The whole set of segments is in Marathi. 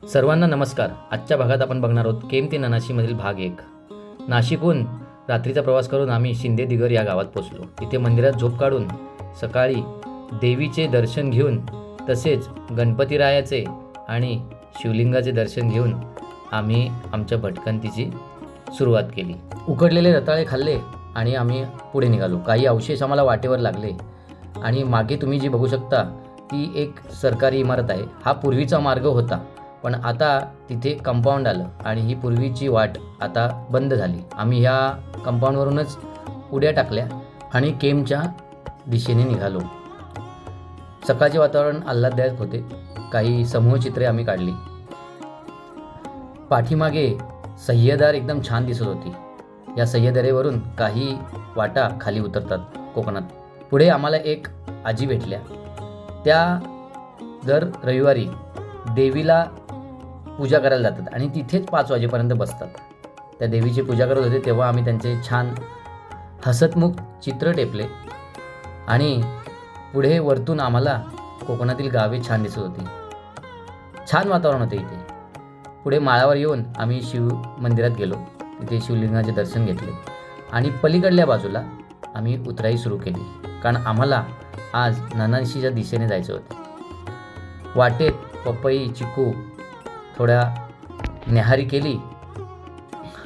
सर्वांना नमस्कार. आजच्या भागात आपण बघणार आहोत केम ते ननाशीमधील भाग 1. नाशिकहून रात्रीचा प्रवास करून आम्ही शिंदे दिगर या गावात पोचलो. इथे मंदिरात झोप काढून सकाळी देवीचे दर्शन घेऊन तसेच गणपतीरायाचे आणि शिवलिंगाचे दर्शन घेऊन आम्ही आमच्या भटकंतीची सुरुवात केली. उकडलेले रताळे खाल्ले आणि आम्ही पुढे निघालो. काही अवशेष आम्हाला वाटेवर लागले आणि मागे तुम्ही जी बघू शकता ती एक सरकारी इमारत आहे. हा पूर्वीचा मार्ग होता, पण आता तिथे कंपाऊंड आलं आणि ही पूर्वीची वाट आता बंद झाली. आम्ही ह्या कंपाऊंडवरूनच उड्या टाकल्या आणि केमच्या दिशेने निघालो. सकाळचे वातावरण आल्हाददायक होते. काही समूहचित्रे आम्ही काढली. पाठीमागे सह्याद्री एकदम छान दिसत होती. या सह्याद्रीवरून काही वाटा खाली उतरतात कोकणात. पुढे आम्हाला एक आजी भेटल्या. त्या दर रविवारी देवीला पूजा करायला जातात आणि तिथेच 5 वाजेपर्यंत बसतात. त्या देवीची पूजा करत होते तेव्हा आम्ही त्यांचे छान हसतमुख चित्र टेपले आणि पुढे वरतून आम्हाला कोकणातील गावे छान दिसत होती. छान वातावरण होते इथे. पुढे माळावर येऊन आम्ही शिव मंदिरात गेलो. तिथे शिवलिंगाचे दर्शन घेतले आणि पलीकडल्या बाजूला आम्ही उतराई सुरू केली, कारण आम्हाला आज ननाशीच्या दिशेने जायचं होतं. वाटेत पपई, चिकू, थोड्या न्याहारी केली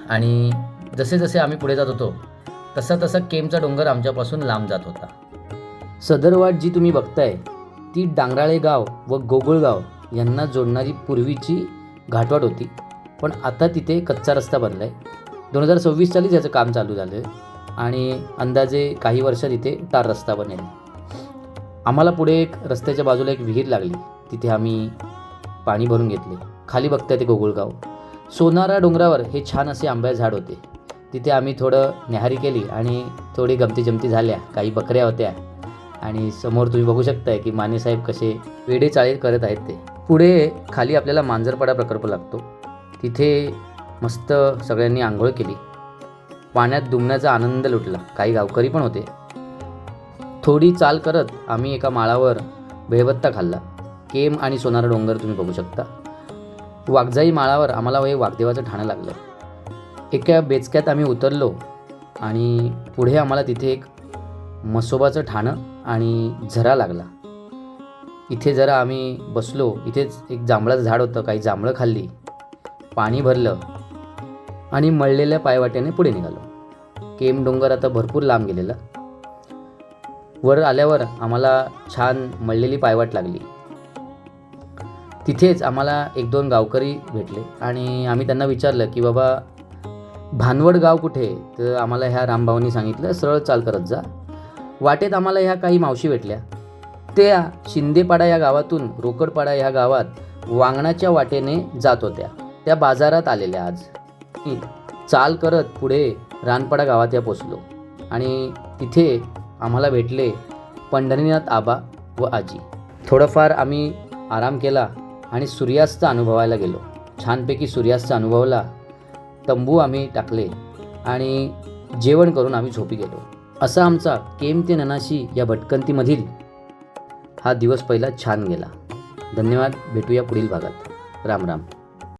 आणि जसे जसे आम्ही पुढे जात होतो तसा तसा केमचा डोंगर आमच्यापासून लांब जात होता. सदर वाट जी तुम्ही बघताय ती डांगराळे गाव व गोकुळगाव यांना जोडणारी पूर्वीची घाटवाट होती, पण आता तिथे कच्चा रस्ता बनला आहे. 2026 सालीच याचं काम चालू झालं आणि अंदाजे काही वर्षात इथे टार रस्ता बनेल. आम्हाला पुढे एक रस्त्याच्या बाजूला एक विहीर लागली. तिथे आम्ही पाणी भरून घेतले. खाली बघताय ते गोकुळगाव. सोनारा डोंगरावर हे छान असे आंब्याचे झाड होते. तिथे आम्ही थोडं न्याहारी केली आणि थोडी गमती जमती झाल्या. काही बकऱ्या होत्या आणि समोर तुम्ही बघू शकताय की मानेसाहेब कसे वेडे चाळे करत आहेत ते. पुढे खाली आपल्याला मांजरपाडा प्रकल्प लागतो. तिथे मस्त सगळ्यांनी आंघोळ केली. पाण्यात डुंबण्याचा आनंद लुटला. काही गावकरी पण होते. थोडी चाल करत आम्ही एका माळावर बेळबत्ता खाल्ला. केम आणि सोनारा डोंगर तुम्ही बघू शकता. वाघजाई माळावर आम्हाला हे वाघदेवाचं ठाणं लागलं. एका बेचक्यात आम्ही उतरलो आणि पुढे आम्हाला तिथे एक म्हसोबाचं ठाणं आणि झरा लागला. इथे जरा आम्ही बसलो. इथेच एक जांभळाचं झाड होतं. काही जांभळं खाल्ली, पाणी भरलं आणि मळलेल्या पायवाट्याने पुढे निघालो. केम डोंगर आता भरपूर लांब गेलेला. वर आल्यावर आम्हाला छान मळलेली पायवाट लागली. तिथेच आम्हाला 1-2 गावकरी भेटले आणि आम्ही त्यांना विचारलं की बाबा भानवड गाव कुठे? तर आम्हाला ह्या रामभाऊंनी सांगितलं सरळ चाल करत जा. वाटेत आम्हाला ह्या काही मावशी भेटल्या. त्या शिंदेपाडा या गावातून रोकडपाडा ह्या गावात वांगणाच्या वाटेने जात होत्या. त्या बाजारात आलेल्या. आज चाल करत पुढे रानपाडा गावात या पोचलो आणि तिथे आम्हाला भेटले पंढरीनाथ आबा व आजी. थोडंफार आम्ही आराम केला आणि सूर्यास्त अनुभवायला गेलो. छानपैकी सूर्यास्त अनुभवला. तंबू आम्ही टाकले आणि जेवण करून आम्ही झोपी गेलो. असा आमचा केम ते ननाशी या भटकंतीमधील हा दिवस पहिला छान गेला. धन्यवाद. भेटूया पुढील भागात. राम राम.